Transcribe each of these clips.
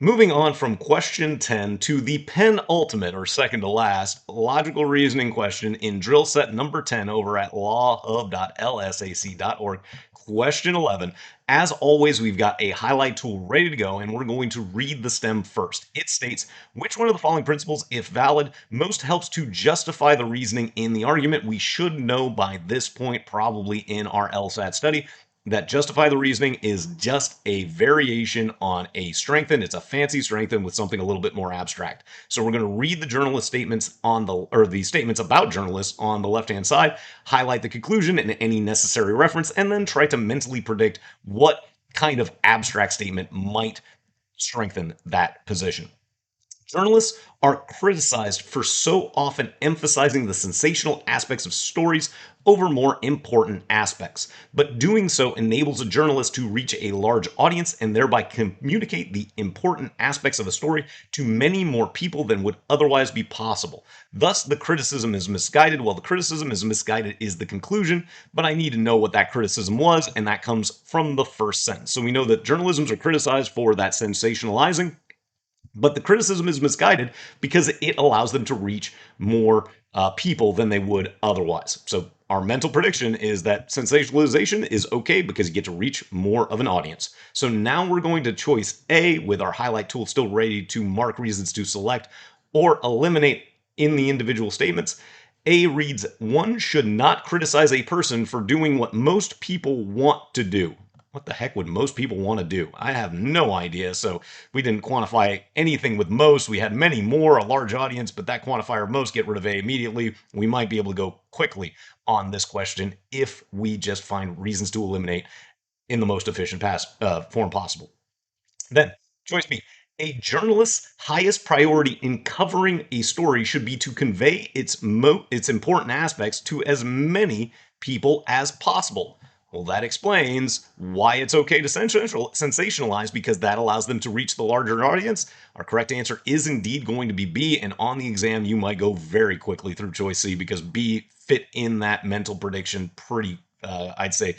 Moving on from question 10 to the penultimate or second to last logical reasoning question in drill set number 10 over at lawhub.lsac.org. Question 11. As always, we've got a highlight tool ready to go, and we're going to read the stem first. It states, which one of the following principles, if valid, most helps to justify the reasoning in the argument? We should know by this point, probably in our LSAT study, that justify the reasoning is just a variation on a strengthen. It's a fancy strengthen with something a little bit more abstract. So we're going to read the journalist statements the statements about journalists on the left-hand side, highlight the conclusion and any necessary reference, and then try to mentally predict what kind of abstract statement might strengthen that position. Journalists are criticized for so often emphasizing the sensational aspects of stories over more important aspects, but doing so enables a journalist to reach a large audience and thereby communicate the important aspects of a story to many more people than would otherwise be possible. Thus, the criticism is misguided. Well, the criticism is misguided is the conclusion, but I need to know what that criticism was, and that comes from the first sentence. So we know that journalisms are criticized for that sensationalizing, but the criticism is misguided because it allows them to reach more people than they would otherwise. So our mental prediction is that sensationalization is okay because you get to reach more of an audience. So now we're going to choice A with our highlight tool still ready to mark reasons to select or eliminate in the individual statements. A reads, one should not criticize a person for doing what most people want to do. What the heck would most people want to do? I have no idea. So we didn't quantify anything with most. We had many more, a large audience, but that quantifier of most, get rid of A immediately. We might be able to go quickly on this question if we just find reasons to eliminate in the most efficient form possible. Then, choice B. A journalist's highest priority in covering a story should be to convey its important aspects to as many people as possible. Well, that explains why it's okay to sensationalize, because that allows them to reach the larger audience. Our correct answer is indeed going to be B, and on the exam, you might go very quickly through choice C because B fit in that mental prediction pretty, I'd say,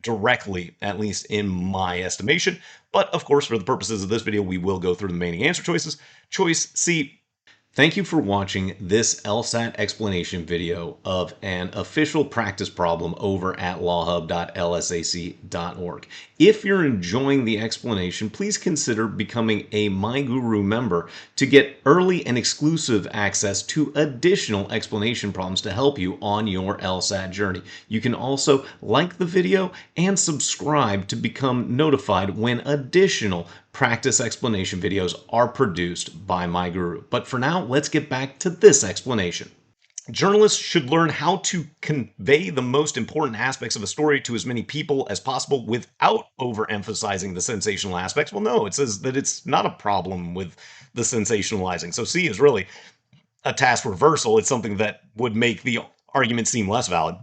directly, at least in my estimation. But of course, for the purposes of this video, we will go through the remaining answer choices. Choice C. Thank you for watching this LSAT explanation video of an official practice problem over at lawhub.lsac.org. If you're enjoying the explanation, please consider becoming a MyGuru member to get early and exclusive access to additional explanation problems to help you on your LSAT journey. You can also like the video and subscribe to become notified when additional practice explanation videos are produced by MyGuru. But for now, let's get back to this explanation. Journalists should learn how to convey the most important aspects of a story to as many people as possible without overemphasizing the sensational aspects. Well, no, it says that it's not a problem with the sensationalizing. So C is really a task reversal. It's something that would make the argument seem less valid,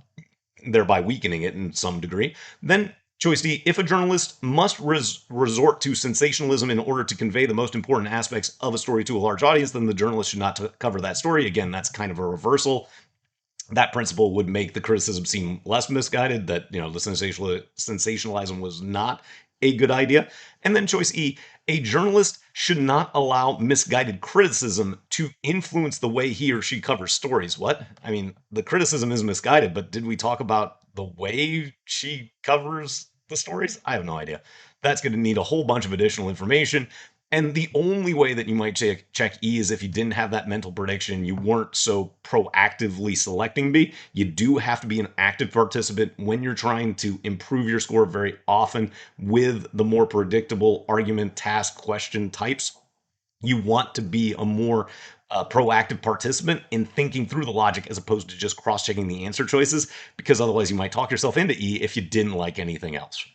thereby weakening it in some degree. Then choice D, if a journalist must resort to sensationalism in order to convey the most important aspects of a story to a large audience, then the journalist should not cover that story. Again, that's kind of a reversal. That principle would make the criticism seem less misguided, that, the sensationalism was not a good idea. And then choice E, a journalist should not allow misguided criticism to influence the way he or she covers stories. What? I mean, the criticism is misguided, but did we talk about the way she covers the stories? I have no idea. That's going to need a whole bunch of additional information. And the only way that you might check E is if you didn't have that mental prediction, you weren't so proactively selecting B. You do have to be an active participant when you're trying to improve your score very often with the more predictable argument, task, question types. You want to be a more proactive participant in thinking through the logic as opposed to just cross-checking the answer choices, because otherwise you might talk yourself into E if you didn't like anything else.